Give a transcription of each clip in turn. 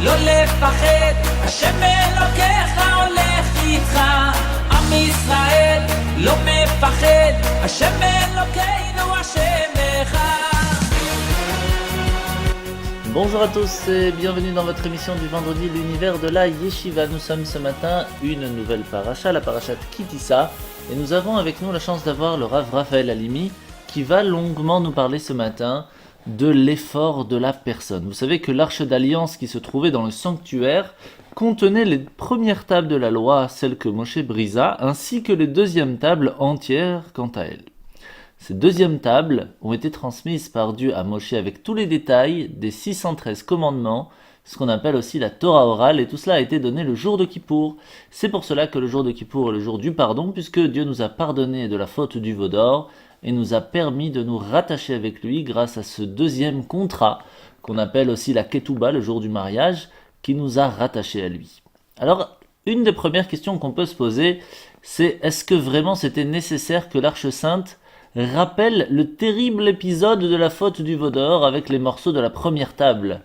לא לפחד, השם אלוקיך הולך איתך. עם ישראל לא מפחד, השם אלוקינו השם אחד. Bonjour à tous et bienvenue dans votre émission du vendredi, l'univers de la Yeshiva. Nous sommes ce matin une nouvelle paracha, la parachat Ki Tisa, et nous avons avec nous la chance d'avoir le Rav Raphaël Halimi qui va longuement nous parler ce matin de l'effort de la personne. Vous savez que l'arche d'alliance qui se trouvait dans le sanctuaire contenait les premières tables de la loi, celles que Moshe brisa, ainsi que les deuxièmes tables entières quant à elles. Ces deuxièmes tables ont été transmises par Dieu à Moshe avec tous les détails des 613 commandements, ce qu'on appelle aussi la Torah orale, et tout cela a été donné le jour de Kippour. C'est pour cela que le jour de Kippour est le jour du pardon, puisque Dieu nous a pardonné de la faute du veau d'or et nous a permis de nous rattacher avec lui grâce à ce deuxième contrat, qu'on appelle aussi la Ketouba, le jour du mariage, qui nous a rattachés à lui. Alors, une des premières questions qu'on peut se poser, c'est est-ce que vraiment c'était nécessaire que l'Arche Sainte rappelle le terrible épisode de la faute du veau d'or avec les morceaux de la première table?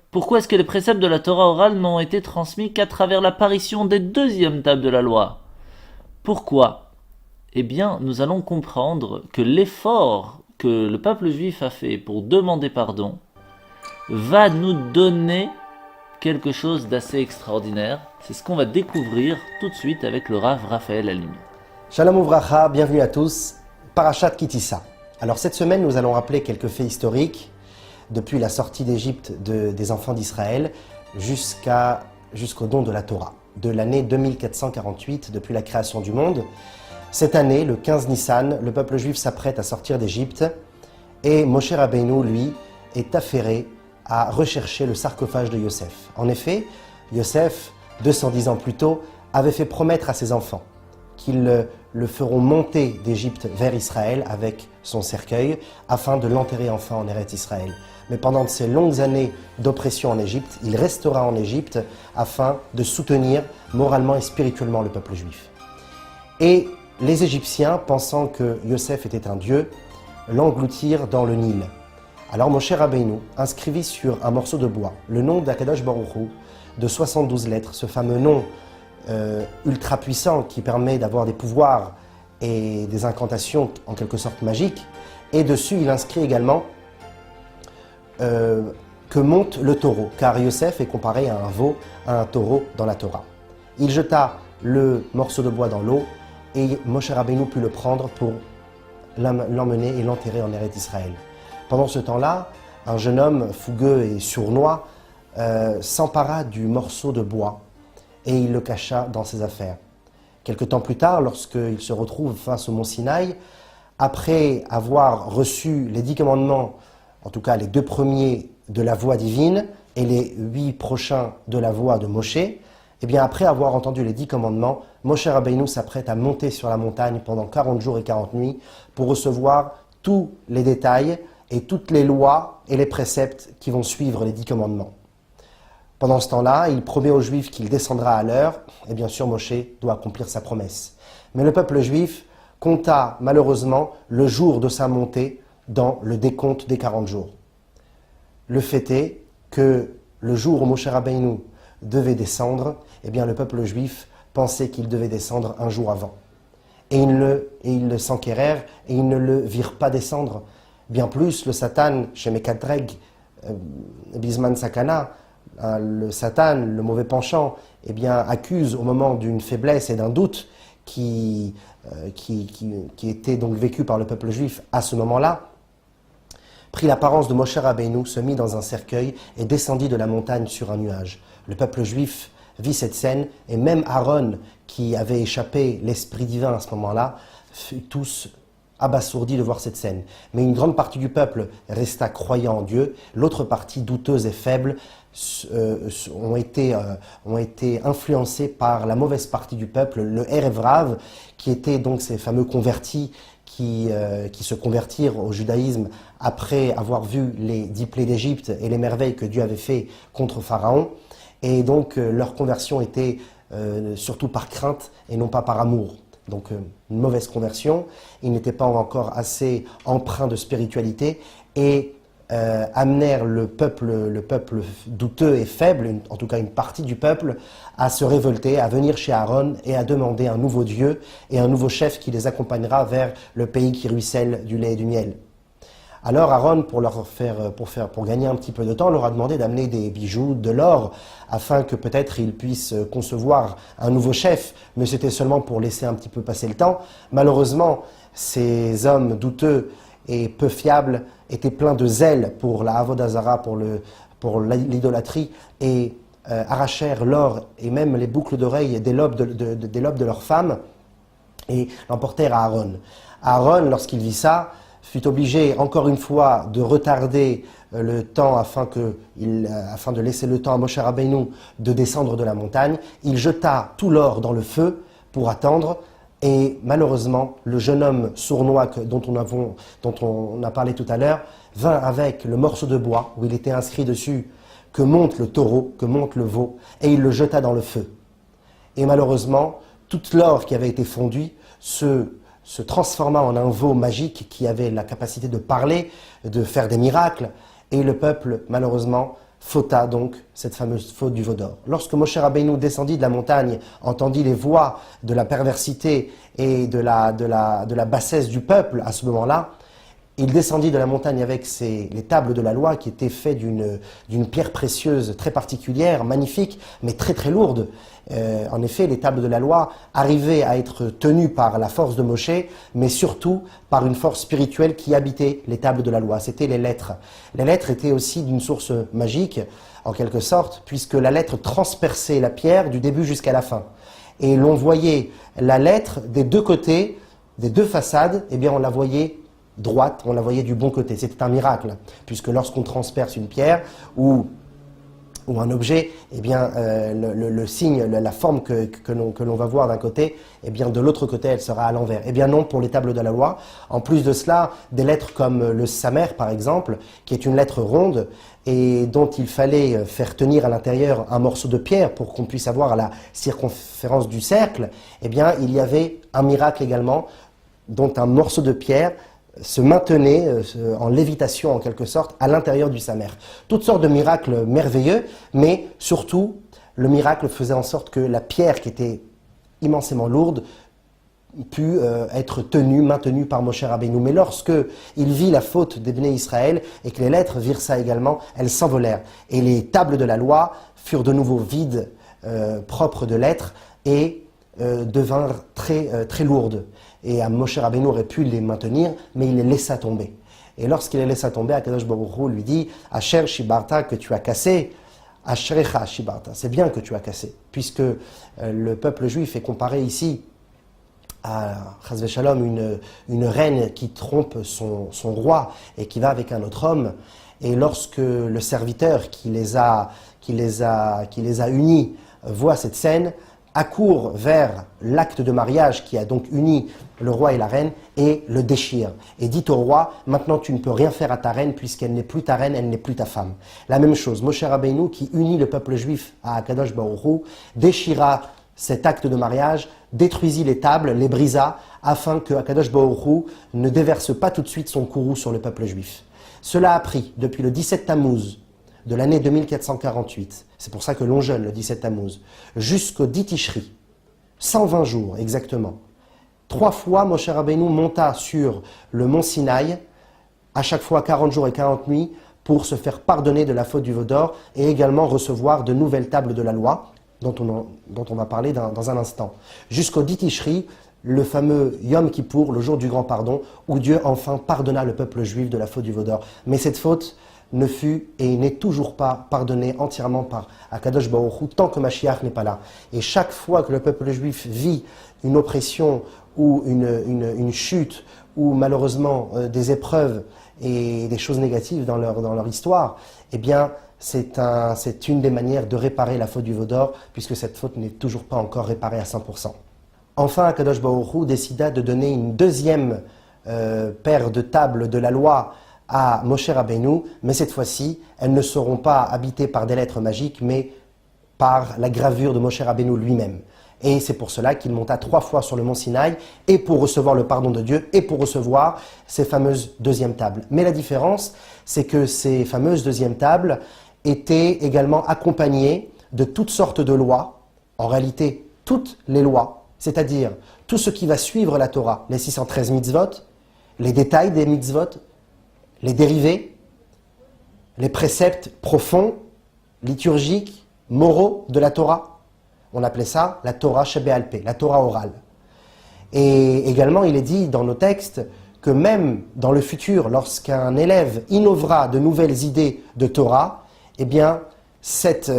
Pourquoi est-ce que les préceptes de la Torah orale n'ont été transmis qu'à travers l'apparition des deuxièmes tables de la loi? Pourquoi? Eh bien, nous allons comprendre que l'effort que le peuple juif a fait pour demander pardon va nous donner quelque chose d'assez extraordinaire. C'est ce qu'on va découvrir tout de suite avec le Rav Raphaël Halimi. Shalom Uvracha, bienvenue à tous. Parachat Ki Tisa. Alors cette semaine, nous allons rappeler quelques faits historiques depuis la sortie d'Égypte des enfants d'Israël jusqu'au don de la Torah, de l'année 2448 depuis la création du monde. Cette année, le 15 Nissan, le peuple juif s'apprête à sortir d'Égypte et Moshe Rabbeinu, lui, est affairé à rechercher le sarcophage de Yosef. En effet, Yosef, 210 ans plus tôt, avait fait promettre à ses enfants qu'ils le feront monter d'Égypte vers Israël avec son cercueil afin de l'enterrer enfin en Eretz Israël. Mais pendant ces longues années d'oppression en Égypte, il restera en Égypte afin de soutenir moralement et spirituellement le peuple juif. Et les Égyptiens, pensant que Yosef était un dieu, l'engloutirent dans le Nil. Alors Moshe Rabbeinu inscrivit sur un morceau de bois le nom d'Akadosh Baruch Hu de 72 lettres, ce fameux nom ultra puissant qui permet d'avoir des pouvoirs et des incantations en quelque sorte magiques. Et dessus, il inscrit également que monte le taureau, car Yosef est comparé à un veau, à un taureau dans la Torah. Il jeta le morceau de bois dans l'eau et Moshe Rabbeinu put le prendre pour l'emmener et l'enterrer en Eretz Israël. Pendant ce temps-là, un jeune homme fougueux et sournois s'empara du morceau de bois et il le cacha dans ses affaires. Quelque temps plus tard, lorsqu'il se retrouve face au mont Sinaï, après avoir reçu les 10 commandements, en tout cas les 2 premiers de la voix divine et les 8 prochains de la voix de Moshe, et bien après avoir entendu les 10 commandements, Moshe Rabbeinu s'apprête à monter sur la montagne pendant 40 jours et 40 nuits pour recevoir tous les détails et toutes les lois et les préceptes qui vont suivre les 10 commandements. Pendant ce temps-là, il promet aux Juifs qu'il descendra à l'heure, et bien sûr Moshe doit accomplir sa promesse. Mais le peuple juif compta malheureusement le jour de sa montée dans le décompte des 40 jours. Le fait est que le jour où Moshe Rabbeinu devait descendre, eh bien le peuple juif pensait qu'il devait descendre un jour avant. Et ils le s'enquérèrent et ils ne le virent pas descendre. Bien plus, le Satan, chez Mekadreg, Bisman Sakana, le Satan, le mauvais penchant, eh bien, accuse au moment d'une faiblesse et d'un doute qui était donc vécu par le peuple juif à ce moment-là, prit l'apparence de Moshe Rabbeinu, se mit dans un cercueil et descendit de la montagne sur un nuage. Le peuple juif vit cette scène et même Aaron, qui avait échappé l'esprit divin à ce moment-là, fut tous abasourdi de voir cette scène. Mais une grande partie du peuple resta croyant en Dieu, l'autre partie douteuse et faible ont été influencés par la mauvaise partie du peuple, le Erev Rav, qui étaient donc ces fameux convertis qui se convertirent au judaïsme après avoir vu les 10 plaies d'Égypte et les merveilles que Dieu avait fait contre Pharaon. Et donc leur conversion était surtout par crainte et non pas par amour. Donc une mauvaise conversion, ils n'étaient pas encore assez empreints de spiritualité et amenèrent le peuple douteux et faible, en tout cas une partie du peuple, à se révolter, à venir chez Aaron et à demander un nouveau Dieu et un nouveau chef qui les accompagnera vers le pays qui ruisselle du lait et du miel. Alors Aaron, pour gagner un petit peu de temps, leur a demandé d'amener des bijoux, de l'or, afin que peut-être ils puissent concevoir un nouveau chef, mais c'était seulement pour laisser un petit peu passer le temps. Malheureusement, ces hommes douteux et peu fiables étaient pleins de zèle pour la Avodah Zara, pour l'idolâtrie, et arrachèrent l'or et même les boucles d'oreilles des lobes de leurs femmes et l'emportèrent à Aaron. Aaron, lorsqu'il vit ça, fut obligé encore une fois de retarder le temps afin de laisser le temps à Moshe Rabbeinu de descendre de la montagne. Il jeta tout l'or dans le feu pour attendre. Et malheureusement, le jeune homme sournois dont on a parlé tout à l'heure vint avec le morceau de bois où il était inscrit dessus « Que monte le taureau, que monte le veau » et il le jeta dans le feu. Et malheureusement, toute l'or qui avait été fondu se transforma en un veau magique qui avait la capacité de parler, de faire des miracles. Et le peuple, malheureusement, fauta donc cette fameuse faute du veau d'or. Lorsque Moshe Rabbeinu descendit de la montagne, entendit les voix de la perversité et de la bassesse du peuple à ce moment-là, il descendit de la montagne avec les tables de la loi qui étaient faites d'une pierre précieuse très particulière, magnifique, mais très très lourde. En effet, les tables de la loi arrivaient à être tenues par la force de Moshe, mais surtout par une force spirituelle qui habitait les tables de la loi. C'était les lettres. Les lettres étaient aussi d'une source magique, en quelque sorte, puisque la lettre transperçait la pierre du début jusqu'à la fin. Et l'on voyait la lettre des deux côtés, des deux façades, eh bien on la voyait droite, on la voyait du bon côté. C'était un miracle, puisque lorsqu'on transperce une pierre ou un objet, eh bien, le signe, la forme que l'on va voir d'un côté, eh bien, de l'autre côté, elle sera à l'envers. Eh bien non, pour les tables de la loi. En plus de cela, des lettres comme le Samer, par exemple, qui est une lettre ronde et dont il fallait faire tenir à l'intérieur un morceau de pierre pour qu'on puisse avoir la circonférence du cercle, eh bien, il y avait un miracle également, dont un morceau de pierre se maintenait en lévitation en quelque sorte à l'intérieur du Samer. Toutes sortes de miracles merveilleux, mais surtout le miracle faisait en sorte que la pierre qui était immensément lourde put être maintenue par Moshe Rabbeinu. Mais lorsque il vit la faute des Bnei Israël et que les lettres virent ça également, elles s'envolèrent. Et les tables de la loi furent de nouveau vides, propres de lettres, et devinrent très lourdes. Et Moshe Rabbeinu aurait pu les maintenir, mais il les laissa tomber. Et lorsqu'il les laissa tomber, Akadosh Baruch Hu lui dit « Asher Shibarta, que tu as cassé, Ashrecha Shibarta ». C'est bien que tu as cassé, puisque le peuple juif est comparé ici à Chas v'Shalom, une reine qui trompe son roi et qui va avec un autre homme. Et lorsque le serviteur qui les a unis voit cette scène, accourt vers l'acte de mariage qui a donc uni le roi et la reine et le déchire. Et dit au roi, maintenant tu ne peux rien faire à ta reine puisqu'elle n'est plus ta reine, elle n'est plus ta femme. La même chose, Moshe Rabbeinu qui unit le peuple juif à Akadosh Baruch Hu, déchira cet acte de mariage, détruisit les tables, les brisa, afin que Akadosh Baruch Hu ne déverse pas tout de suite son courroux sur le peuple juif. Cela a pris depuis le 17 Tammuz de l'année 2448, c'est pour ça que l'on jeûne le 17 Tammuz, jusqu'au 10 Tishri, 120 jours exactement. 3 fois Moshe Rabbeinu monta sur le mont Sinaï, à chaque fois 40 jours et 40 nuits, pour se faire pardonner de la faute du veau d'or et également recevoir de nouvelles tables de la loi, dont on va parler dans un instant. Jusqu'au 10 Tishri, le fameux Yom Kippour, le jour du grand pardon, où Dieu enfin pardonna le peuple juif de la faute du veau d'or. Mais cette faute ne fut et n'est toujours pas pardonnée entièrement par Akadosh Baruch Hu tant que Mashiach n'est pas là. Et chaque fois que le peuple juif vit une oppression ou une chute ou malheureusement des épreuves et des choses négatives dans leur histoire, eh bien c'est une des manières de réparer la faute du veau d'or puisque cette faute n'est toujours pas encore réparée à 100%. Enfin, Akadosh Baruch Hu décida de donner une deuxième paire de tables de la loi à Moshe Rabbeinu, mais cette fois-ci, elles ne seront pas habitées par des lettres magiques, mais par la gravure de Moshe Rabbeinu lui-même. Et c'est pour cela qu'il monta 3 fois sur le mont Sinaï, et pour recevoir le pardon de Dieu, et pour recevoir ces fameuses deuxièmes tables. Mais la différence, c'est que ces fameuses deuxièmes tables étaient également accompagnées de toutes sortes de lois, en réalité toutes les lois, c'est-à-dire tout ce qui va suivre la Torah, les 613 mitzvot, les détails des mitzvot, les dérivés, les préceptes profonds, liturgiques, moraux de la Torah. On appelait ça la Torah Shebéal Peh, la Torah orale. Et également, il est dit dans nos textes que même dans le futur, lorsqu'un élève innovera de nouvelles idées de Torah, eh bien, cette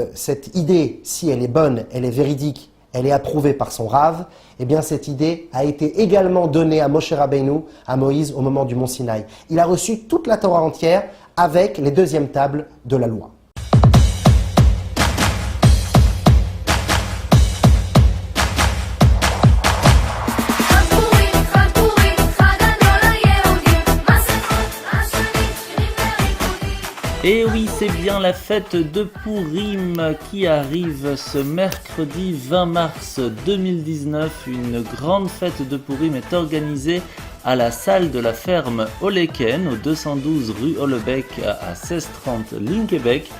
idée, si elle est bonne, elle est véridique, elle est approuvée par son Rav, eh bien, cette idée a été également donnée à Moshe Rabbeinu, à Moïse, au moment du mont Sinaï. Il a reçu toute la Torah entière avec les deuxièmes tables de la loi. Et oui, c'est bien la fête de Purim qui arrive ce mercredi 20 mars 2019. Une grande fête de Purim est organisée à la salle de la ferme Oleken, au 212 rue Hollebeck à 1630 Linkebeck.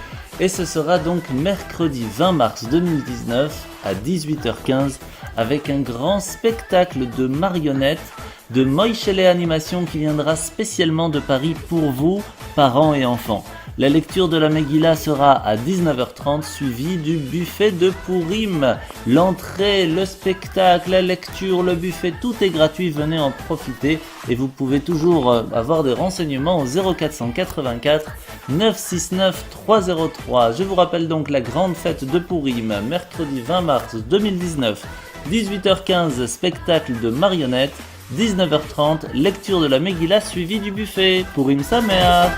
Et ce sera donc mercredi 20 mars 2019 à 18h15 avec un grand spectacle de marionnettes de Moïchele Animation qui viendra spécialement de Paris pour vous, parents et enfants. La lecture de la Megillah sera à 19h30 suivie du buffet de Purim. L'entrée, le spectacle, la lecture, le buffet, tout est gratuit, venez en profiter et vous pouvez toujours avoir des renseignements au 0484 969 303. Je vous rappelle donc la grande fête de Purim, mercredi 20 mars 2019, 18h15, spectacle de marionnettes, 19h30, lecture de la Megillah suivie du buffet. Purim Sameach.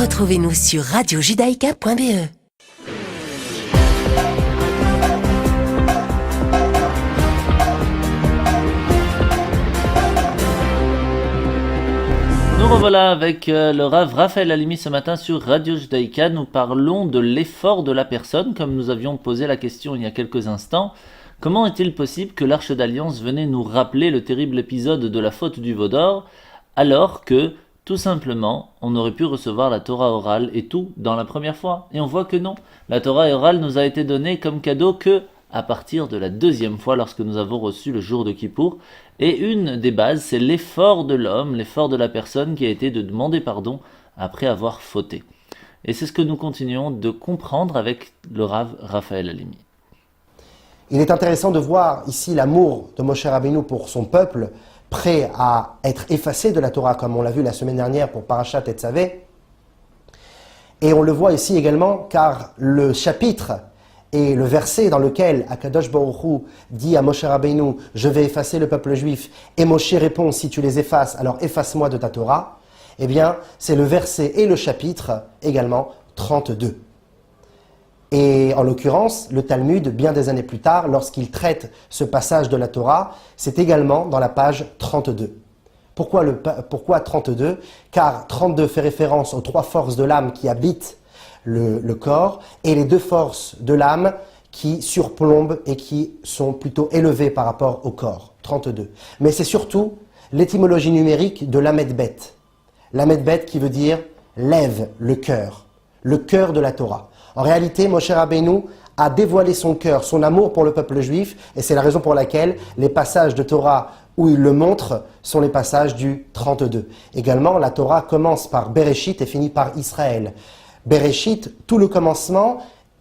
Retrouvez-nous sur radiojudaïka.be. Nous revoilà avec le Rav Raphaël Halimi ce matin sur Radio Judaïka. Nous parlons de l'effort de la personne, comme nous avions posé la question il y a quelques instants. Comment est-il possible que l'Arche d'Alliance venait nous rappeler le terrible épisode de la faute du veau d'or, alors que, tout simplement, on aurait pu recevoir la Torah orale et tout dans la première fois. Et on voit que non. La Torah orale nous a été donnée comme cadeau que à partir de la deuxième fois lorsque nous avons reçu le jour de Kippour. Et une des bases, c'est l'effort de l'homme, l'effort de la personne qui a été de demander pardon après avoir fauté. Et c'est ce que nous continuons de comprendre avec le Rav Raphaël Halimi. Il est intéressant de voir ici l'amour de Moshe Rabbeinu pour son peuple, prêt à être effacé de la Torah, comme on l'a vu la semaine dernière pour Parashat Tetzavé. Et on le voit ici également, car le chapitre et le verset dans lequel Akadosh Baruch Hu dit à Moshe Rabbeinu « Je vais effacer le peuple juif » et Moshe répond « Si tu les effaces, alors efface-moi de ta Torah », eh bien, c'est le verset et le chapitre également 32. Et en l'occurrence, le Talmud, bien des années plus tard, lorsqu'il traite ce passage de la Torah, c'est également dans la page 32. Pourquoi 32 ? Car 32 fait référence aux 3 forces de l'âme qui habitent le corps et les 2 forces de l'âme qui surplombent et qui sont plutôt élevées par rapport au corps. 32. Mais c'est surtout l'étymologie numérique de Lamed Bet. Lamed Bet qui veut dire lève le cœur de la Torah. En réalité, Moshe Rabbeinu a dévoilé son cœur, son amour pour le peuple juif, et c'est la raison pour laquelle les passages de Torah où il le montre sont les passages du 32. Également, la Torah commence par Bereshit et finit par Israël. Bereshit, tout le commencement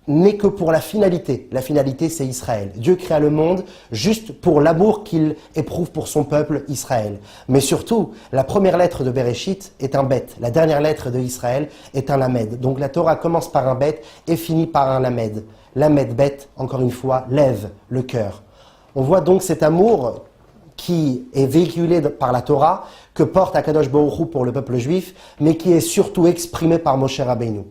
n'est que pour la finalité. La finalité, c'est Israël. Dieu créa le monde juste pour l'amour qu'il éprouve pour son peuple Israël. Mais surtout, la première lettre de Bereshit est un bet. La dernière lettre de Israël est un lamed. Donc la Torah commence par un bet et finit par un lamed. Lamed bet, encore une fois, lève le cœur. On voit donc cet amour qui est véhiculée par la Torah, que porte Akadosh Baruch Hu pour le peuple juif, mais qui est surtout exprimée par Moshe Rabbeinu.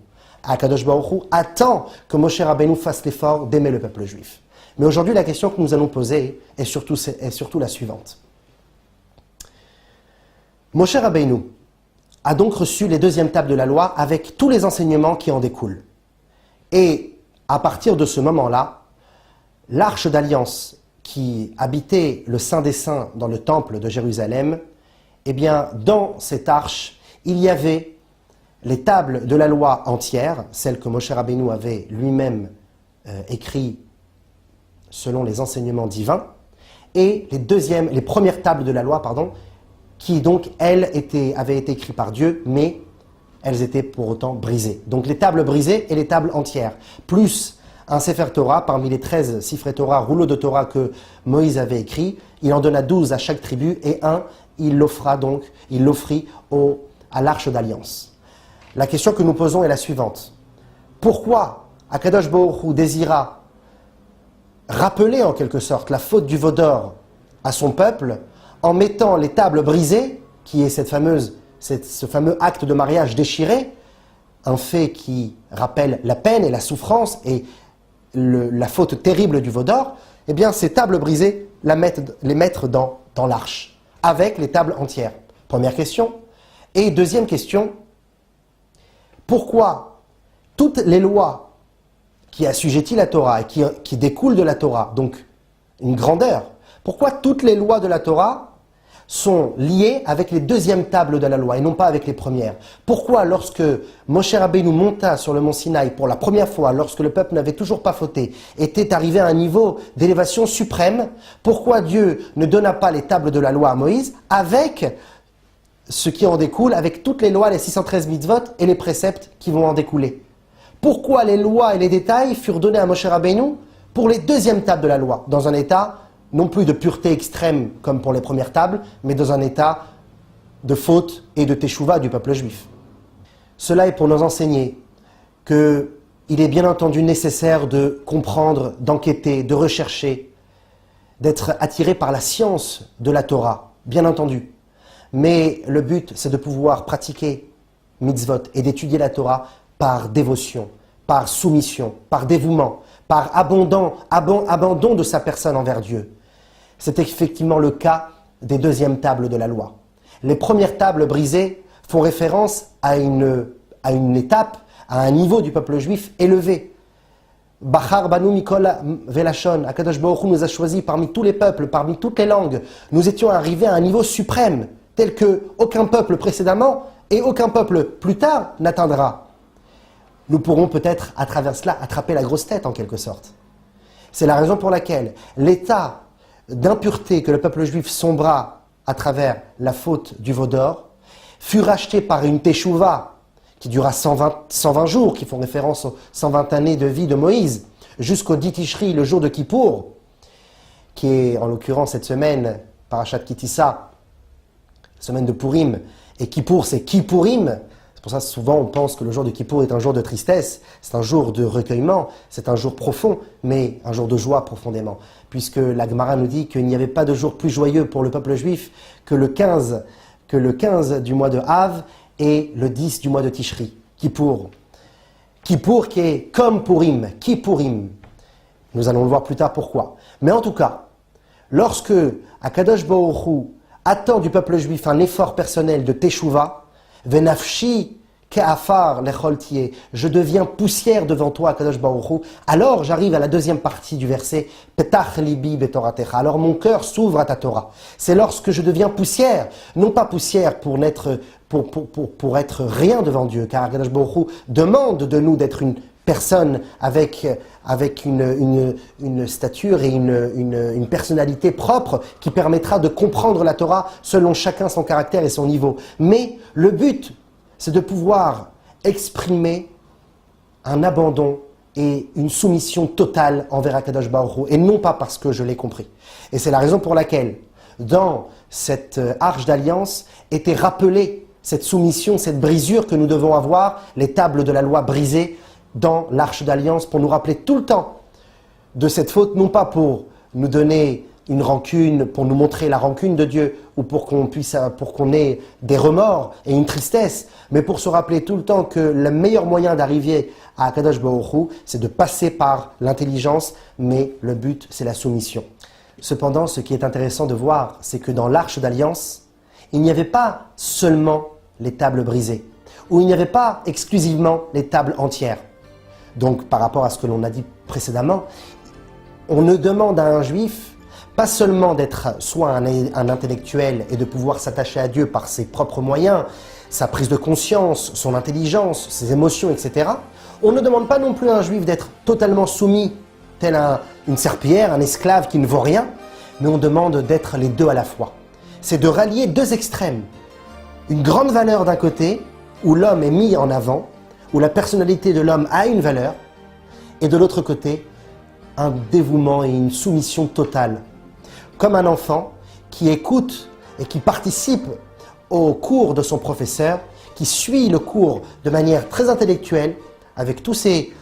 Akadosh Baruch Hu attend que Moshe Rabbeinu fasse l'effort d'aimer le peuple juif. Mais aujourd'hui, la question que nous allons poser est surtout la suivante. Moshe Rabbeinu a donc reçu les deuxièmes tables de la loi avec tous les enseignements qui en découlent. Et à partir de ce moment-là, l'arche d'alliance qui habitait le Saint des Saints dans le temple de Jérusalem, eh bien, dans cette arche, il y avait les tables de la loi entière, celles que Moshe Rabbeinu avait lui-même écrites selon les enseignements divins, et les premières tables de la loi, qui donc, elles, avaient été écrites par Dieu, mais elles étaient pour autant brisées. Donc les tables brisées et les tables entières, plus un Sefer Torah, parmi les 13 Sifrei Torah, rouleaux de Torah que Moïse avait écrits, il en donna 12 à chaque tribu, et un, il l'offrit à l'Arche d'Alliance. La question que nous posons est la suivante. Pourquoi Akadosh Baruch Hu désira rappeler en quelque sorte la faute du veau d'or à son peuple en mettant les tables brisées, qui est ce fameux acte de mariage déchiré, un fait qui rappelle la peine et la souffrance et la faute terrible du veau d'or, eh bien ces tables brisées, les mettre dans l'arche, avec les tables entières. Première question. Et deuxième question, pourquoi toutes les lois qui assujettissent la Torah et qui découlent de la Torah, donc une grandeur, pourquoi toutes les lois de la Torah sont liées avec les deuxièmes tables de la loi et non pas avec les premières? Pourquoi lorsque Moshe Rabbeinu monta sur le mont Sinaï pour la première fois, lorsque le peuple n'avait toujours pas fauté, était arrivé à un niveau d'élévation suprême, pourquoi Dieu ne donna pas les tables de la loi à Moïse avec ce qui en découle, avec toutes les lois, les 613 mitzvot et les préceptes qui vont en découler? Pourquoi les lois et les détails furent donnés à Moshe Rabbeinu pour les deuxièmes tables de la loi, dans un état non plus de pureté extrême comme pour les premières tables, mais dans un état de faute et de teshuva du peuple juif? Cela est pour nous enseigner qu'il est bien entendu nécessaire de comprendre, d'enquêter, de rechercher, d'être attiré par la science de la Torah, bien entendu. Mais le but, c'est de pouvoir pratiquer mitzvot et d'étudier la Torah par dévotion, par soumission, par dévouement, par abandon de sa personne envers Dieu. C'est effectivement le cas des deuxièmes tables de la loi. Les premières tables brisées font référence à une étape, à un niveau du peuple juif élevé. Bachar Banu Mikol Velashon, Akadosh Baruch Hu nous a choisis parmi tous les peuples, parmi toutes les langues. Nous étions arrivés à un niveau suprême, tel que aucun peuple précédemment et aucun peuple plus tard n'atteindra. Nous pourrons peut-être, à travers cela, attraper la grosse tête en quelque sorte. C'est la raison pour laquelle l'état d'impureté que le peuple juif sombra à travers la faute du veau d'or fut racheté par une teshuva qui dura 120 jours, qui font référence aux 120 années de vie de Moïse, jusqu'au 10 Tishri, le jour de Kippour, qui est en l'occurrence cette semaine, Parashat Kitissa, semaine de Purim, et Kippour c'est Kippourim. C'est pour ça que souvent on pense que le jour de Kippour est un jour de tristesse, c'est un jour de recueillement, c'est un jour profond, mais un jour de joie profondément. Puisque la Gemara nous dit qu'il n'y avait pas de jour plus joyeux pour le peuple juif que le 15 du mois de Av et le 10 du mois de Tishri, Kippour. Kippour qui est comme Purim, Kippourim. Nous allons le voir plus tard pourquoi. Mais en tout cas, lorsque Akadosh Baruch Hu attend du peuple juif un effort personnel de Teshuvah, Venafshi ke'afar lecholtier, je deviens poussière devant toi, Akadosh Baruch Hu. Alors j'arrive à la deuxième partie du verset, Petach libi betoratecha. Alors mon cœur s'ouvre à ta Torah. C'est lorsque je deviens poussière, non pas poussière pour être rien devant Dieu, car Akadosh Baruch Hu demande de nous d'être une personne avec une stature et une personnalité propre qui permettra de comprendre la Torah selon chacun son caractère et son niveau. Mais le but, c'est de pouvoir exprimer un abandon et une soumission totale envers Akadosh Baruch Hu, et non pas parce que je l'ai compris. Et c'est la raison pour laquelle, dans cette arche d'alliance, était rappelée cette soumission, cette brisure que nous devons avoir, les tables de la loi brisées, dans l'arche d'alliance pour nous rappeler tout le temps de cette faute, non pas pour nous donner une rancune, pour nous montrer la rancune de Dieu, ou pour qu'on ait des remords et une tristesse, mais pour se rappeler tout le temps que le meilleur moyen d'arriver à Akadosh Baruch Hu, c'est de passer par l'intelligence, mais le but, c'est la soumission. Cependant, ce qui est intéressant de voir, c'est que dans l'Arche d'Alliance, il n'y avait pas seulement les tables brisées, ou il n'y avait pas exclusivement les tables entières. Donc, par rapport à ce que l'on a dit précédemment, on ne demande à un juif pas seulement d'être soit un intellectuel et de pouvoir s'attacher à Dieu par ses propres moyens, sa prise de conscience, son intelligence, ses émotions, etc. On ne demande pas non plus à un juif d'être totalement soumis, tel une serpillière, un esclave qui ne vaut rien, mais on demande d'être les deux à la fois. C'est de rallier deux extrêmes. Une grande valeur d'un côté, où l'homme est mis en avant, où la personnalité de l'homme a une valeur, et de l'autre côté, un dévouement et une soumission totale. Comme un enfant qui écoute et qui participe au cours de son professeur, qui suit le cours de manière très intellectuelle, avec tous ses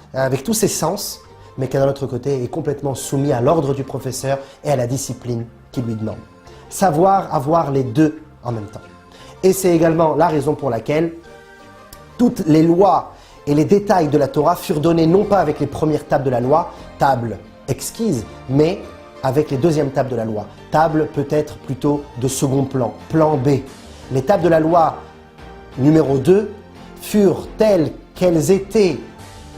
sens, mais qui d'un autre côté est complètement soumis à l'ordre du professeur et à la discipline qu'il lui demande. Savoir avoir les deux en même temps. Et c'est également la raison pour laquelle toutes les lois et les détails de la Torah furent donnés non pas avec les premières tables de la loi, tables exquises, mais avec les deuxièmes tables de la loi. Table peut-être plutôt de second plan, plan B. Les tables de la loi numéro 2 furent telles qu'elles étaient,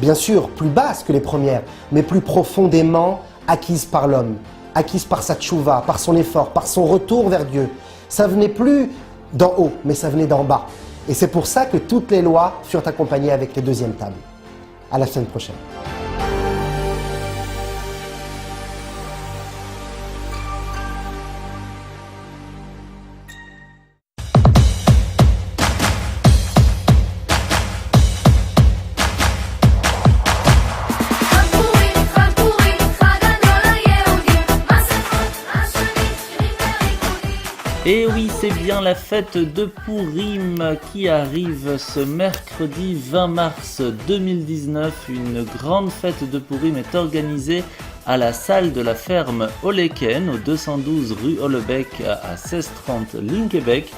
bien sûr, plus basses que les premières, mais plus profondément acquises par l'homme, acquises par sa tchouva, par son effort, par son retour vers Dieu. Ça venait plus d'en haut, mais ça venait d'en bas. Et c'est pour ça que toutes les lois furent accompagnées avec les deuxièmes tables. À la semaine prochaine. Et oui, c'est bien la fête de Pourim qui arrive ce mercredi 20 mars 2019. Une grande fête de Pourim est organisée à la salle de la ferme Oleken, au 212 rue Hollebeck à 1630 Linkebeck.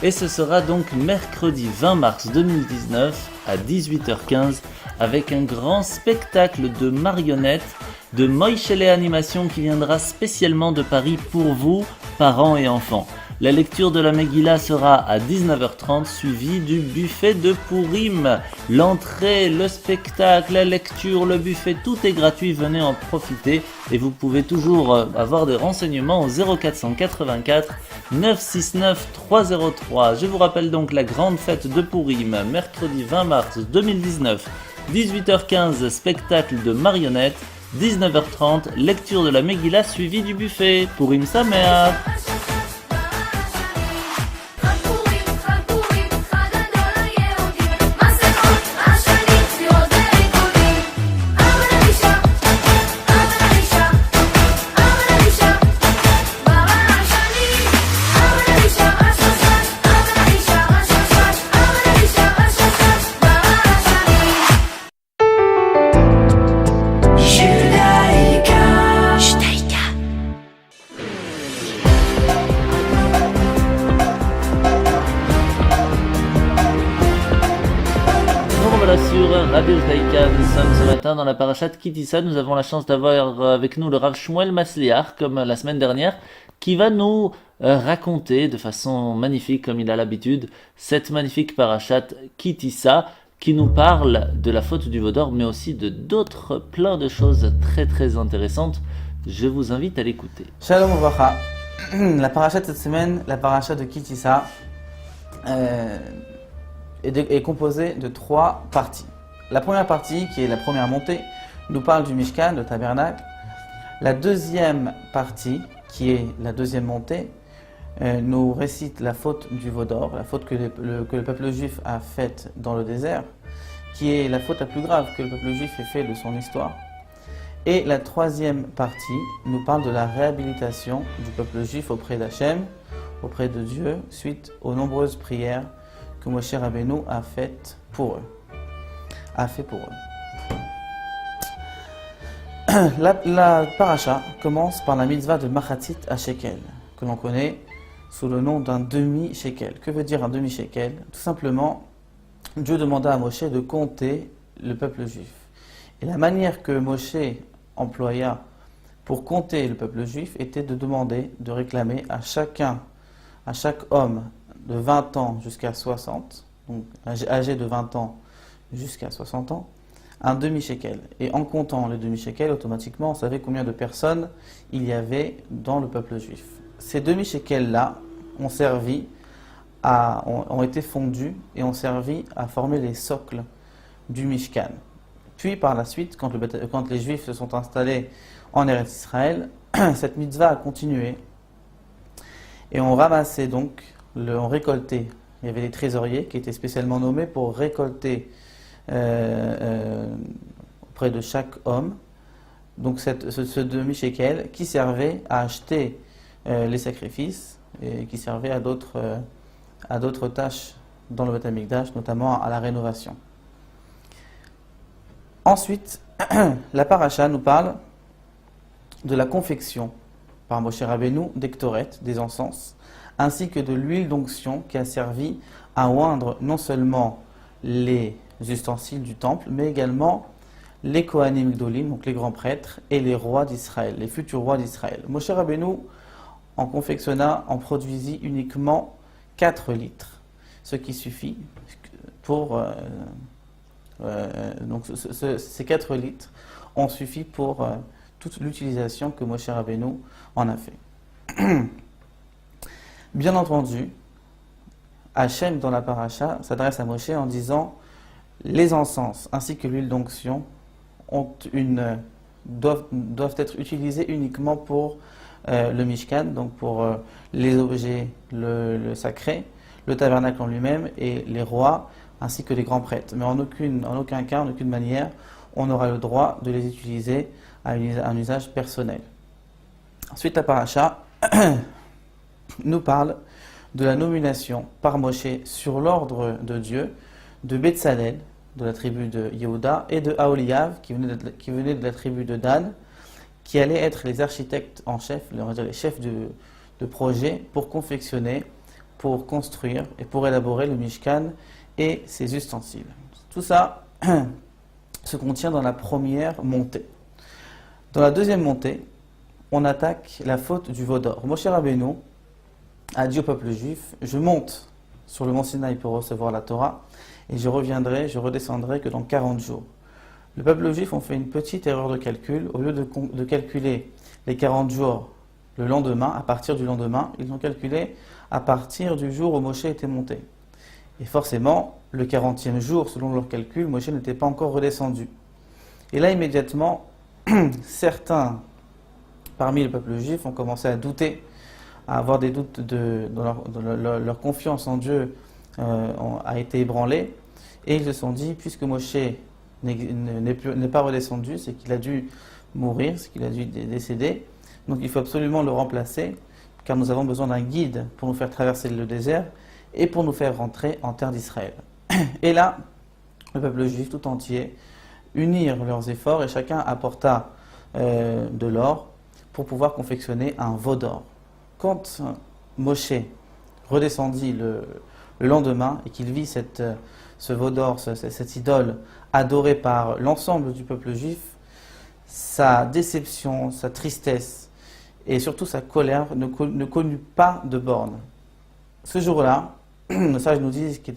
Et ce sera donc mercredi 20 mars 2019 à 18h15 avec un grand spectacle de marionnettes de Moïchele Animation qui viendra spécialement de Paris pour vous, parents et enfants. La lecture de la Megillah sera à 19h30 suivie du buffet de Pourim. L'entrée, le spectacle, la lecture, le buffet, tout est gratuit, venez en profiter et vous pouvez toujours avoir des renseignements au 0484 969 303. Je vous rappelle donc la grande fête de Pourim, mercredi 20 mars 2019, 18h15, spectacle de marionnettes, 19h30, lecture de la Megillah suivie du buffet. Pourim Sameach. Sur Radio Judaïka, nous sommes ce matin dans la parashat Kitissa. Nous avons la chance d'avoir avec nous le Rav Shmuel Masliach, comme la semaine dernière, qui va nous raconter de façon magnifique, comme il a l'habitude, cette magnifique parashat Kitissa, qui nous parle de la faute du veau d'or, mais aussi de d'autres plein de choses très très intéressantes. Je vous invite à l'écouter. Shalom Uvracha. La parashat cette semaine, la parashat de Kitissa, est composée de 3 parties. La première partie, qui est la première montée, nous parle du Mishkan, le tabernacle. La deuxième partie, qui est la deuxième montée, nous récite la faute du veau d'or, la faute que le peuple juif a faite dans le désert, qui est la faute la plus grave que le peuple juif ait fait de son histoire. Et la troisième partie nous parle de la réhabilitation du peuple juif auprès d'Hachem, auprès de Dieu, suite aux nombreuses prières que Moshe Rabbeinu a fait pour eux. La paracha commence par la mitzvah de Machatzit à Shekel, que l'on connaît sous le nom d'un demi-shekel. Que veut dire un demi-shekel? Tout simplement, Dieu demanda à Moshe de compter le peuple juif. Et la manière que Moshe employa pour compter le peuple juif était de demander, de réclamer à chaque homme de 20 ans jusqu'à 60, donc âgé de 20 ans jusqu'à 60 ans, un demi-shekel. Et en comptant le demi-shekel, automatiquement, on savait combien de personnes il y avait dans le peuple juif. Ces demi-shekels-là ont été fondus et ont servi à former les socles du Mishkan. Puis par la suite, quand les Juifs se sont installés en Eretz Israël, cette mitzvah a continué et on ramassait donc, on récoltait. Il y avait des trésoriers qui étaient spécialement nommés pour récolter auprès de chaque homme donc ce demi-shekel qui servait à acheter les sacrifices et qui servait à d'autres tâches dans le Beth Amikdash, notamment à la rénovation. Ensuite, la paracha nous parle de la confection par Moshe Rabbeinu des ktoret, des encens, ainsi que de l'huile d'onction qui a servi à oindre non seulement les ustensiles du temple, mais également les Kohanim Gdolim, donc les grands prêtres, et les rois d'Israël, les futurs rois d'Israël. Moshe Rabbeinu en produisit uniquement 4 litres, ce qui suffit pour... donc ces 4 litres ont suffi pour toute l'utilisation que Moshe Rabbeinu en a fait. Bien entendu, Hachem dans la paracha s'adresse à Moshe en disant les encens ainsi que l'huile d'onction doivent être utilisés uniquement pour le Mishkan, donc pour les objets le sacré, le tabernacle en lui-même et les rois ainsi que les grands prêtres. Mais en aucun cas, en aucune manière, on aura le droit de les utiliser à un usage personnel. Ensuite, la paracha nous parle de la nomination par Moshe sur l'ordre de Dieu de Betsalel, de la tribu de Yehuda, et de Aholiav, qui venait de la tribu de Dan, qui allaient être les architectes en chef, on va dire les chefs de projet pour confectionner, pour construire et pour élaborer le Mishkan et ses ustensiles. Tout ça se contient dans la première montée. Dans la deuxième montée, on attaque la faute du veau d'or. Moshe Rabbeinu a dit au peuple juif, je monte sur le mont Sinaï pour recevoir la Torah et je redescendrai que dans 40 jours. Le peuple juif ont fait une petite erreur de calcul. Au lieu de calculer les 40 jours le lendemain, à partir du lendemain, ils ont calculé à partir du jour où Moshe était monté. Et forcément, le 40e jour, selon leur calcul, Moshe n'était pas encore redescendu. Et là, immédiatement, certains parmi le peuple juif ont commencé à douter, à avoir des doutes leur confiance en Dieu a été ébranlée. Et ils se sont dit, puisque Moshe n'est pas redescendu, c'est qu'il a dû mourir, c'est qu'il a dû décéder. Donc il faut absolument le remplacer, car nous avons besoin d'un guide pour nous faire traverser le désert et pour nous faire rentrer en terre d'Israël. Et là, le peuple juif tout entier unirent leurs efforts et chacun apporta de l'or pour pouvoir confectionner un veau d'or. Quand Moshe redescendit le lendemain et qu'il vit ce veau d'or, cette idole adorée par l'ensemble du peuple juif, sa déception, sa tristesse et surtout sa colère ne connut pas de borne. Ce jour-là, nos sages nous disent que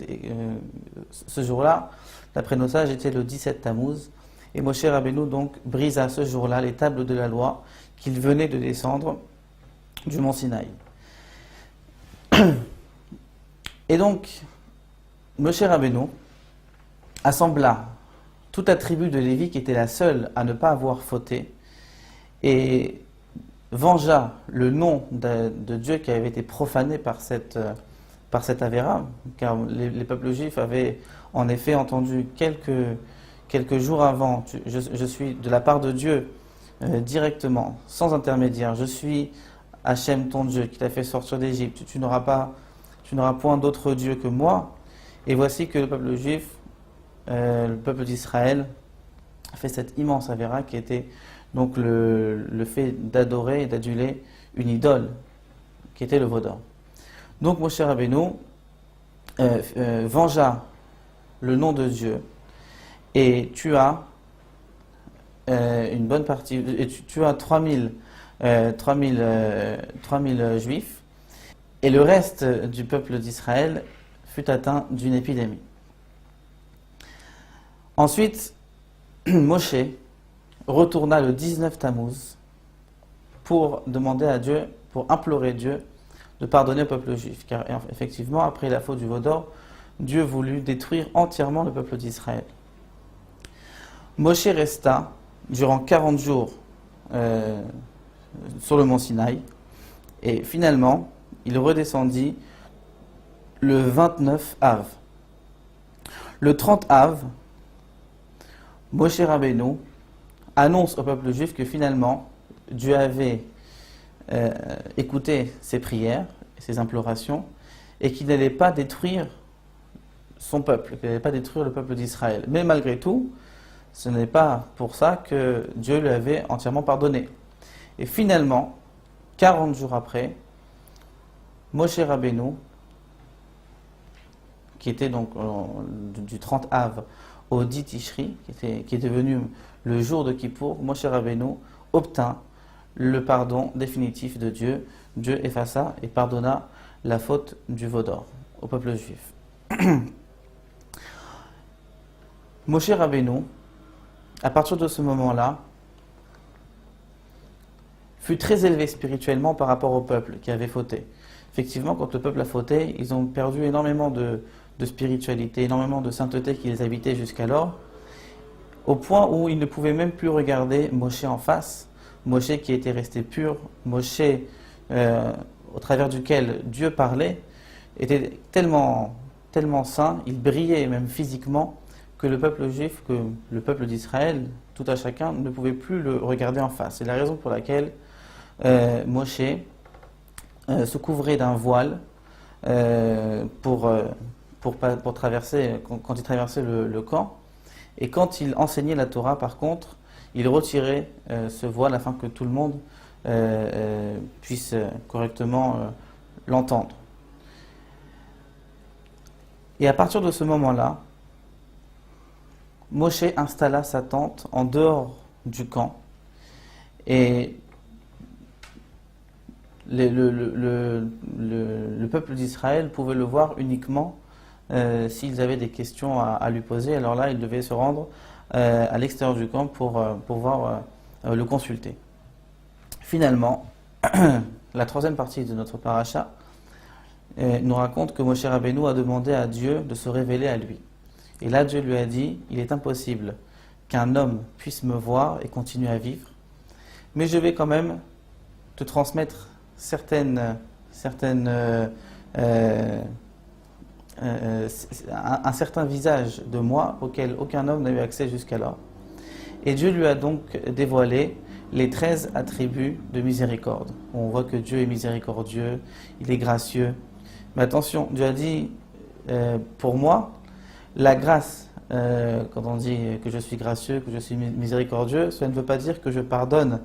ce jour-là, d'après nos sages, était le 17 Tammuz, et Moshe Rabbeinu donc brisa ce jour-là les tables de la loi qu'il venait de descendre du mont Sinaï. Et donc, Moshe Rabbeinu assembla toute la tribu de Lévi qui était la seule à ne pas avoir fauté et vengea le nom de Dieu qui avait été profané par cette avéra, car les peuples juifs avaient en effet entendu quelques jours avant, je suis de la part de Dieu directement, sans intermédiaire, je suis Hachem ton Dieu qui t'a fait sortir d'Égypte, tu n'auras point d'autre Dieu que moi. Et voici que le peuple juif, le peuple d'Israël, a fait cette immense avéra qui était donc le fait d'adorer et d'aduler une idole, qui était le veau d'or. Donc Moshe Rabbeinu vengea le nom de Dieu et tua une bonne partie, et tua 3000 juifs, et le reste du peuple d'Israël fut atteint d'une épidémie. Ensuite, Moshe retourna le 19 Tammuz pour demander à Dieu, pour implorer Dieu de pardonner au peuple juif. Car effectivement, après la faute du veau d'or, Dieu voulut détruire entièrement le peuple d'Israël. Moshe resta durant 40 jours sur le mont Sinaï, et finalement, il redescendit le 29 Av. Le 30 Av, Moshe Rabbeinu annonce au peuple juif que finalement, Dieu avait écouté ses prières, ses implorations, et qu'il n'allait pas détruire son peuple, qu'il n'allait pas détruire le peuple d'Israël. Mais malgré tout, ce n'est pas pour ça que Dieu lui avait entièrement pardonné. Et finalement, 40 jours après, Moshe Rabbeinu, qui était donc du 30 Av au 10 Tishri, qui est devenu le jour de Kippour, Moshe Rabbeinu obtint le pardon définitif de Dieu. Dieu effaça et pardonna la faute du veau d'or au peuple juif. Moshe Rabbeinu, à partir de ce moment-là, fut très élevé spirituellement par rapport au peuple qui avait fauté. Effectivement, quand le peuple a fauté, ils ont perdu énormément de spiritualité, énormément de sainteté qui les habitait jusqu'alors, au point où ils ne pouvaient même plus regarder Moshe en face, Moshe qui était resté pur, Moshe au travers duquel Dieu parlait, était tellement saint, il brillait même physiquement, que le peuple juif, que le peuple d'Israël, tout à chacun, ne pouvait plus le regarder en face. C'est la raison pour laquelle Moshe se couvrait d'un voile pour traverser, quand il traversait le camp. Et quand il enseignait la Torah, par contre, il retirait ce voile afin que tout le monde puisse correctement l'entendre. Et à partir de ce moment-là, Moshe installa sa tente en dehors du camp et le peuple d'Israël pouvait le voir uniquement s'ils avaient des questions à lui poser. Alors là, ils devaient se rendre à l'extérieur du camp pour pouvoir le consulter. Finalement, la troisième partie de notre paracha nous raconte que Moshe Rabbeinu a demandé à Dieu de se révéler à lui. Et là, Dieu lui a dit, il est impossible qu'un homme puisse me voir et continuer à vivre, mais je vais quand même te transmettre un certain visage de moi auquel aucun homme n'a eu accès jusqu'alors. Et Dieu lui a donc dévoilé les 13 attributs de miséricorde. On voit que Dieu est miséricordieux, il est gracieux. Mais attention, Dieu a dit, pour moi, la grâce, quand on dit que je suis gracieux, que je suis miséricordieux, cela ne veut pas dire que je pardonne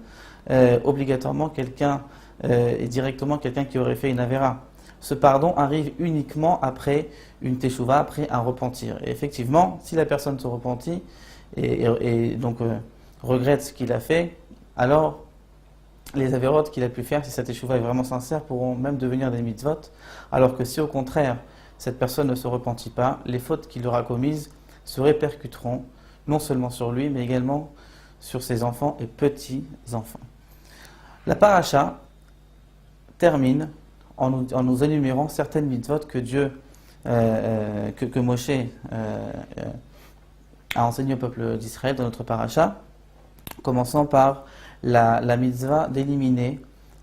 obligatoirement quelqu'un et directement quelqu'un qui aurait fait une avéra. Ce pardon arrive uniquement après une teshuva, après un repentir. Et effectivement, si la personne se repentit et donc regrette ce qu'il a fait, alors les avérotes qu'il a pu faire, si sa teshuva est vraiment sincère, pourront même devenir des mitzvot. Alors que si au contraire, cette personne ne se repentit pas, les fautes qu'il aura commises se répercuteront non seulement sur lui, mais également sur ses enfants et petits-enfants. La paracha termine en nous énumérant certaines mitzvot que Dieu, que Moshe a enseigné au peuple d'Israël dans notre paracha, commençant par la mitzvah d'éliminer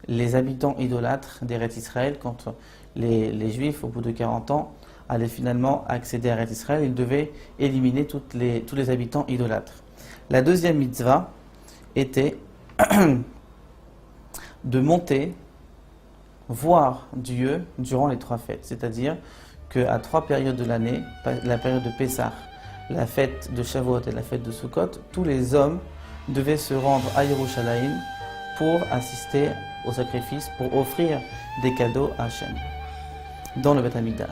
les habitants idolâtres d'Eretz Israël. Quand les Juifs, au bout de 40 ans, allaient finalement accéder à Eretz Israël, ils devaient éliminer tous les habitants idolâtres. La deuxième mitzvah était de monter, voir Dieu durant les 3 fêtes. C'est-à-dire qu'à 3 périodes de l'année, la période de Pessah, la fête de Shavuot et la fête de Sukkot, tous les hommes devaient se rendre à Yerushalayim pour assister au sacrifice, pour offrir des cadeaux à Hachem dans le Beth Amikdash.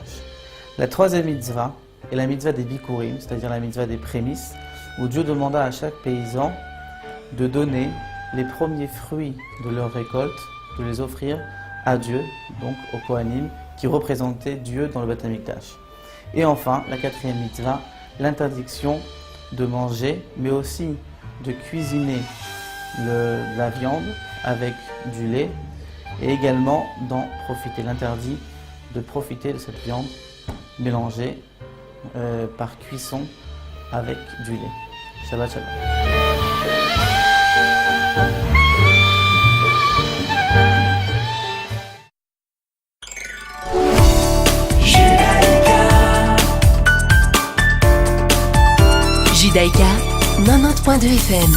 La troisième mitzvah est la mitzvah des bikurim, c'est-à-dire la mitzvah des prémices, où Dieu demanda à chaque paysan de donner les premiers fruits de leur récolte, de les offrir à Dieu, donc aux Kohanim, qui représentaient Dieu dans le Beth Amikdash. Et enfin, la quatrième mitzvah, l'interdiction de manger, mais aussi de cuisiner la viande avec du lait, et également d'en profiter. L'interdit de profiter de cette viande mélangée par cuisson avec du lait. Shabbat shalom. Judaïka 90.2 FM.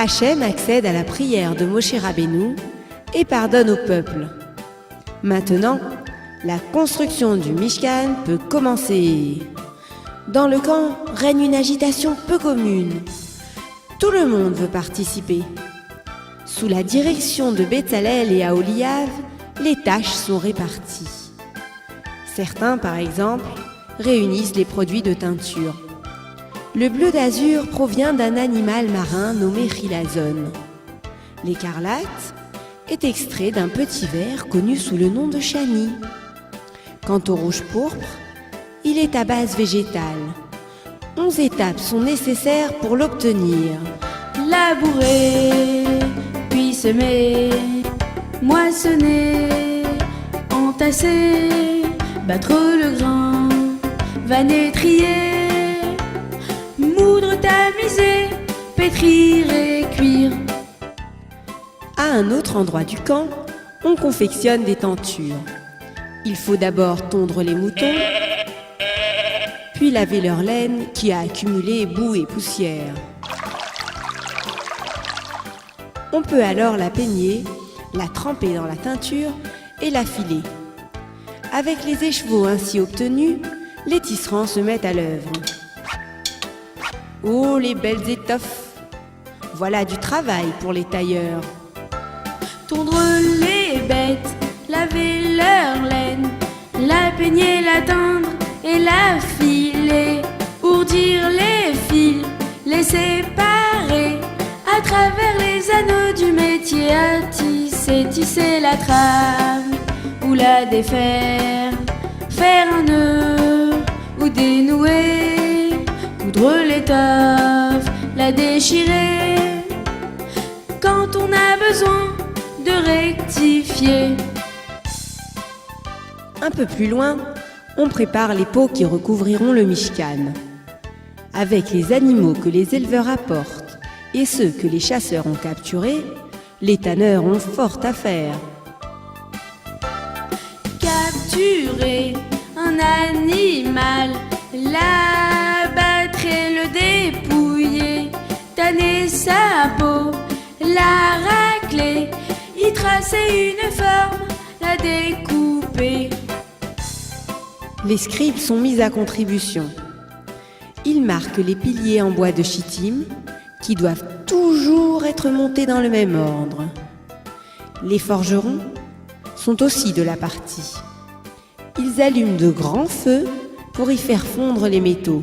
Hachem accède à la prière de Moshe Rabbeinu et pardonne au peuple. Maintenant, la construction du Mishkan peut commencer. Dans le camp règne une agitation peu commune. Tout le monde veut participer. Sous la direction de Betzalel et Aholiav, les tâches sont réparties. Certains, par exemple, réunissent les produits de teinture. Le bleu d'azur provient d'un animal marin nommé chilazone. L'écarlate est extrait d'un petit verre connu sous le nom de chani. Quant au rouge pourpre, il est à base végétale. 11 étapes sont nécessaires pour l'obtenir. Labourer, puis semer, moissonner, entasser, battre le grain, vanner, trier, moudre, tamiser, pétrir et cuire. À un autre endroit du camp, on confectionne des tentures. Il faut d'abord tondre les moutons, puis laver leur laine qui a accumulé boue et poussière. On peut alors la peigner, la tremper dans la teinture et la filer. Avec les écheveaux ainsi obtenus, les tisserands se mettent à l'œuvre. Oh, les belles étoffes! Voilà du travail pour les tailleurs. Tondre les bêtes, laver leur laine, la peigner, la teindre et la filer, ourdir les fils, les séparer, à travers les anneaux du métier à tisser, tisser la trame ou la défaire, faire un nœud ou dénouer, coudre l'étoffe, la déchirer, quand on a besoin de rectifier. Un peu plus loin, on prépare les pots qui recouvriront le Mishkan. Avec les animaux que les éleveurs apportent et ceux que les chasseurs ont capturés, les tanneurs ont fort à faire. Capturer un animal, l'abattre et le dépouiller, tanner sa peau, la racler, y tracer une forme, la découper. Les scribes sont mis à contribution. Ils marquent les piliers en bois de chittim qui doivent toujours être montés dans le même ordre. Les forgerons sont aussi de la partie. Ils allument de grands feux pour y faire fondre les métaux.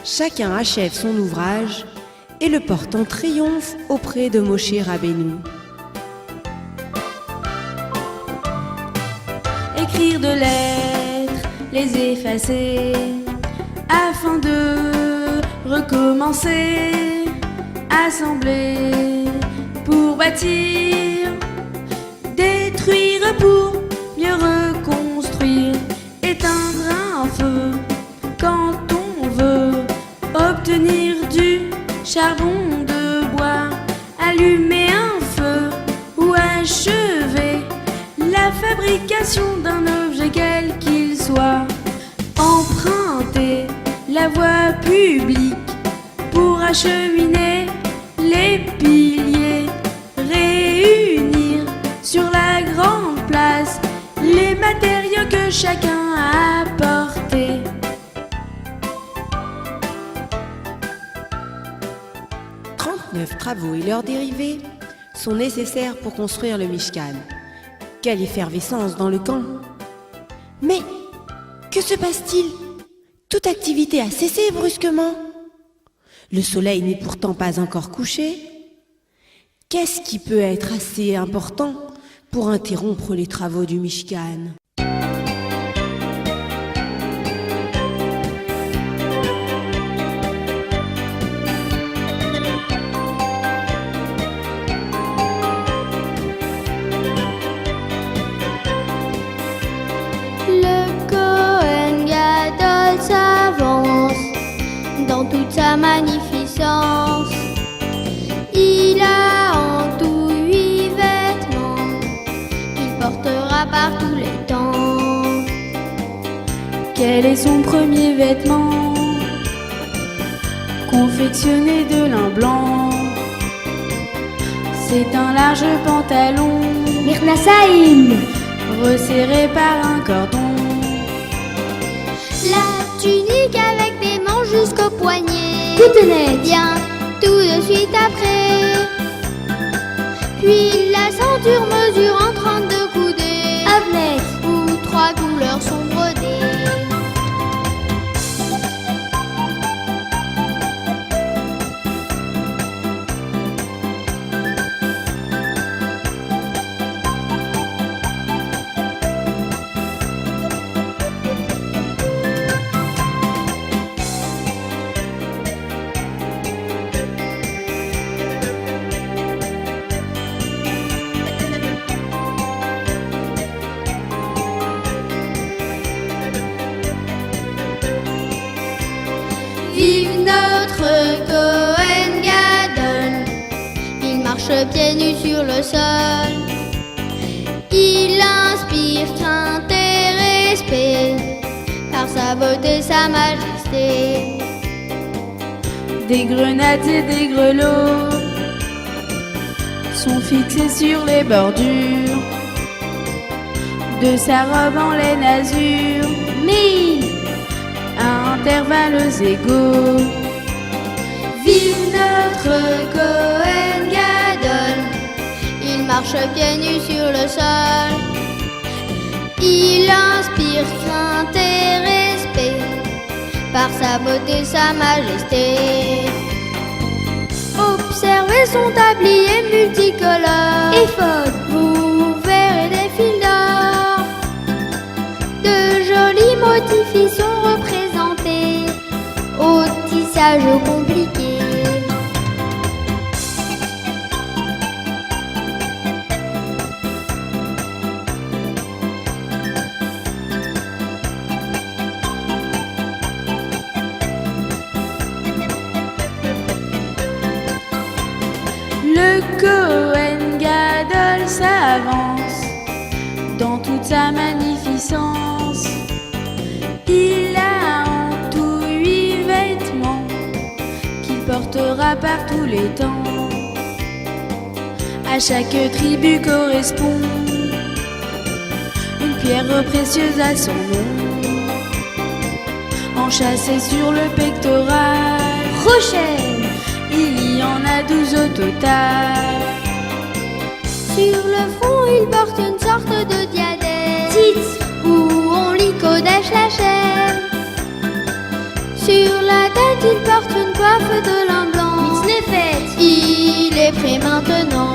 Chacun achève son ouvrage et le porte en triomphe auprès de Moshe Rabbeinu. Écrire de lettres, les effacer, afin de recommencer, assembler pour bâtir, détruire pour mieux reconstruire, éteindre un feu quand on veut obtenir du charbon de bois, allumer un feu ou achever la fabrication d'un objet quel qu'il soit, emprunter la voie publique pour acheminer les piliers, réunir sur la grande place les matériaux que chacun a apportés. Travaux et leurs dérivés sont nécessaires pour construire le Mishkan. Quelle effervescence dans le camp! Mais que se passe-t-il? Toute activité a cessé brusquement. Le soleil n'est pourtant pas encore couché. Qu'est-ce qui peut être assez important pour interrompre les travaux du Mishkan? Dans toute sa magnificence, il a en tout 8 vêtements qu'il portera par tous les temps. Quel est son premier vêtement? confectionné de lin blanc. C'est un large pantalon, Mirnasaïm. resserré par un cordon. La tunique avec des manches jusqu'au poignet. Toute nette. Vient tout de suite après. Puis la ceinture mesure en 32 coudées. Avenette. Où 3 couleurs sont brodées. Vive notre Cohen Gadol. Il marche pieds nus sur le sol. Il inspire crainte et respect par sa beauté, sa majesté. Des grenades et des grelots sont fixés sur les bordures de sa robe en laine azur, mis à intervalles égaux. Vive notre Cohen Gadol. Il marche pieds nus sur le sol. Il inspire crainte et respect par sa beauté, sa majesté. Observez son tablier multicolore. Éphod. Vous verrez des fils d'or. De jolis motifs y sont représentés au tissage compliqué. Le Cohen Gadol s'avance dans toute sa magnificence. Il a en tout 8 vêtements qu'il portera par tous les temps. À chaque tribu correspond une pierre précieuse à son nom, enchâssée sur le pectoral. Rochelle. Il y en a 12 au total. Sur le front, il porte une sorte de diadème. Tits. Où on lit Kodesh Lachem. Sur la tête, il porte une coiffe de lin blanc. Mitznefet. Il est prêt maintenant.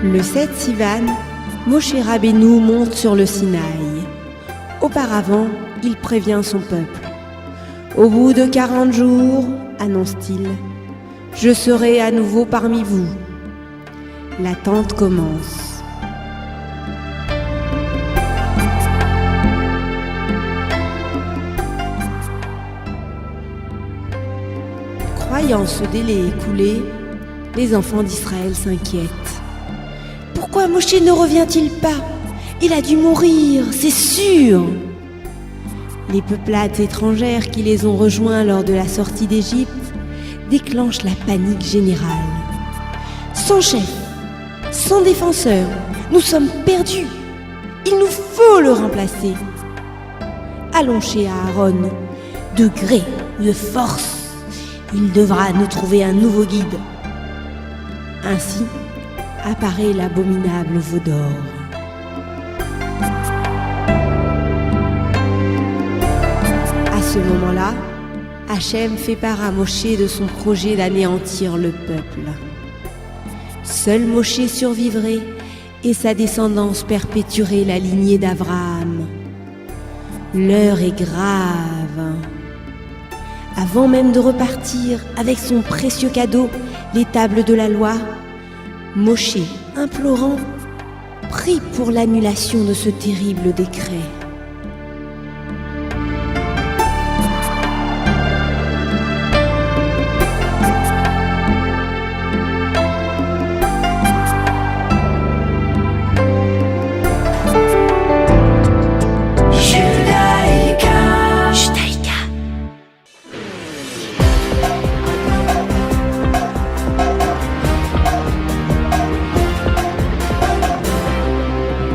Le 7 Sivan, Moshe Rabbeinu monte sur le Sinaï. Auparavant, il prévient son peuple. Au bout de 40 jours, annonce-t-il, je serai à nouveau parmi vous. L'attente commence. Croyant ce délai écoulé, les enfants d'Israël s'inquiètent. Pourquoi Moshe ne revient-il pas? Il a dû mourir, c'est sûr. Les peuplades étrangères qui les ont rejoints lors de la sortie d'Égypte déclenchent la panique générale. Sans chef, sans défenseur, nous sommes perdus. Il nous faut le remplacer. Allons chez Aaron, de gré ou de force. Il devra nous trouver un nouveau guide. Ainsi apparaît l'abominable veau d'or. À ce moment-là, Hachem fait part à Moshe de son projet d'anéantir le peuple. Seul Moshe survivrait et sa descendance perpétuerait la lignée d'Abraham. L'heure est grave. Avant même de repartir avec son précieux cadeau, les tables de la loi, Moshe, implorant, prie pour l'annulation de ce terrible décret.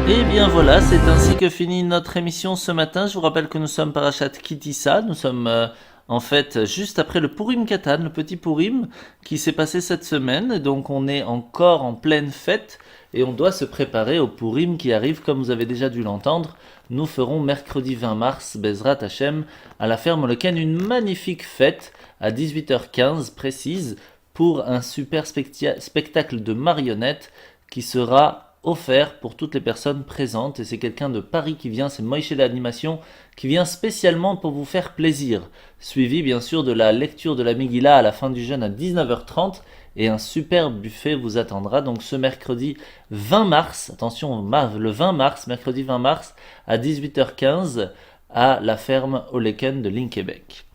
Et bien voilà, c'est ainsi que finit notre émission ce matin. Je vous rappelle que nous sommes Parashat Kitissa. Nous sommes en fait juste après le Purim Katan, le petit Purim qui s'est passé cette semaine. Et donc on est encore en pleine fête et on doit se préparer au Purim qui arrive, comme vous avez déjà dû l'entendre. Nous ferons mercredi 20 mars, Bezrat Hashem, à la ferme Oleken, une magnifique fête à 18h15 précise pour un super spectacle de marionnettes qui sera offert pour toutes les personnes présentes. Et c'est quelqu'un de Paris qui vient, c'est Moïse d'Animation, qui vient spécialement pour vous faire plaisir. Suivi bien sûr de la lecture de la Megillah à la fin du jeûne à 19h30. Et un super buffet vous attendra donc ce mercredi 20 mars, attention, le 20 mars, mercredi 20 mars à 18h15 à la ferme Oleken de Linkebeck.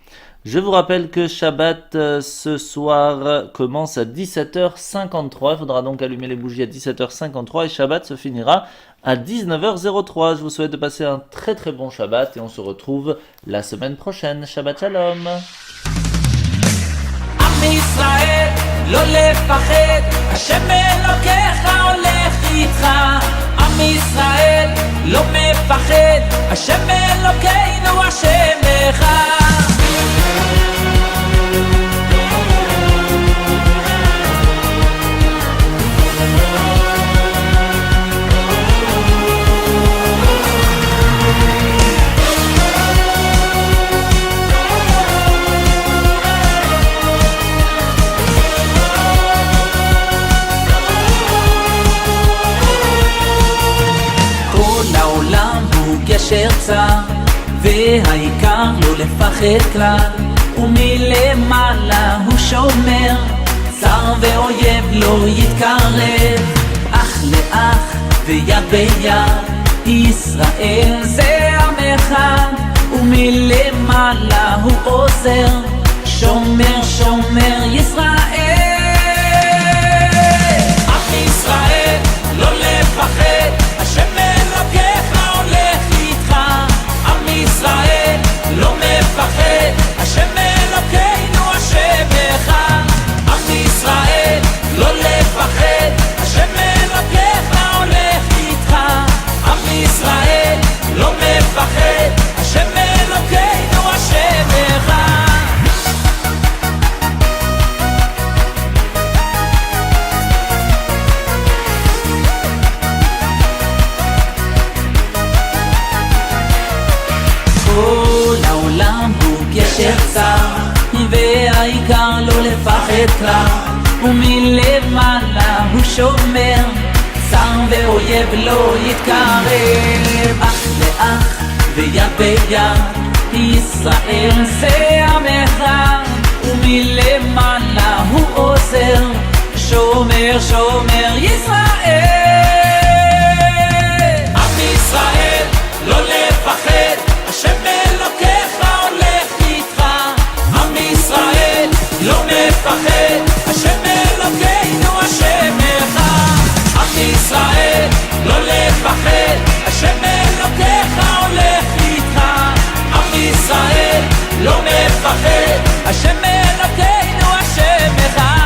Je vous rappelle que Shabbat ce soir commence à 17h53, il faudra donc allumer les bougies à 17h53 et Shabbat se finira à 19h03. Je vous souhaite de passer un très très bon Shabbat et on se retrouve la semaine prochaine. Shabbat Shalom. עם ישראל, לא לפחד, השם אלוקיך הולך איתך. עם ישראל, לא מפחד, השם אלוקינו השם אחד. גשר צר, והעיקר לא לפחד כלל, ומלמעלה הוא שומר, צר ואויב לא יתקרב, אח לאח ויד ביד, ישראל זה עם אחד, ומלמעלה הוא עוזר, שומר שומר ישראל. עם ישראל לא לפחד, השם אלוקיך ישראל לא מפחד, השם אלוקינו השם אחד. עם ישראל לא לפחד, השם אלוקיך הולך איתך. עם ישראל לא מפחד, השם אלוקינו השם אחד. גשר צר, והעיקר לא לפחד כלל, ומלמעלה הוא שומר, צר ואויב לא יתקרב, אח לאח ויד ביד, ישראל זה עם אחד, ומלמעלה הוא עוזר, שומר שומר ישראל. עם ישראל לא לפחד, השם אלוקיך לא מפחד, השם אלוקינו השם אחד. עם ישראל לא לפחד, השם אלוקיך הולך איתך. עם ישראל לא מפחד, השם אלוקינו השם אחד.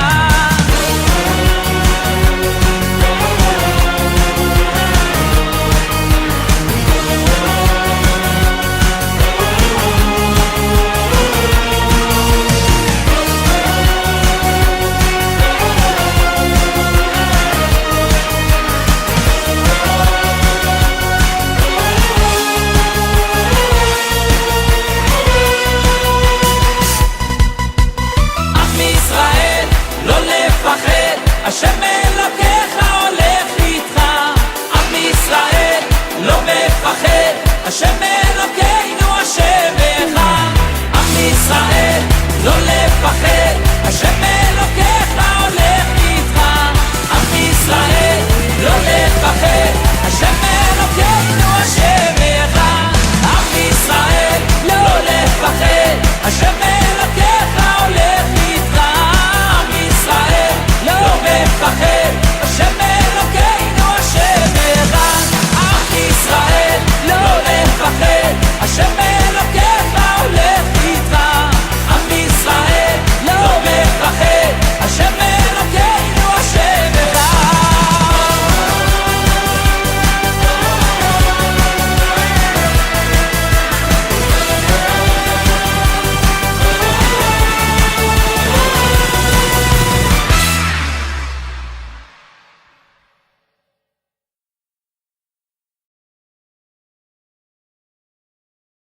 השם אלוקיך הולך איתך. עם ישראל לא מפחד, השם אלוקינו השם אחד. עם ישראל לא לפחד, השם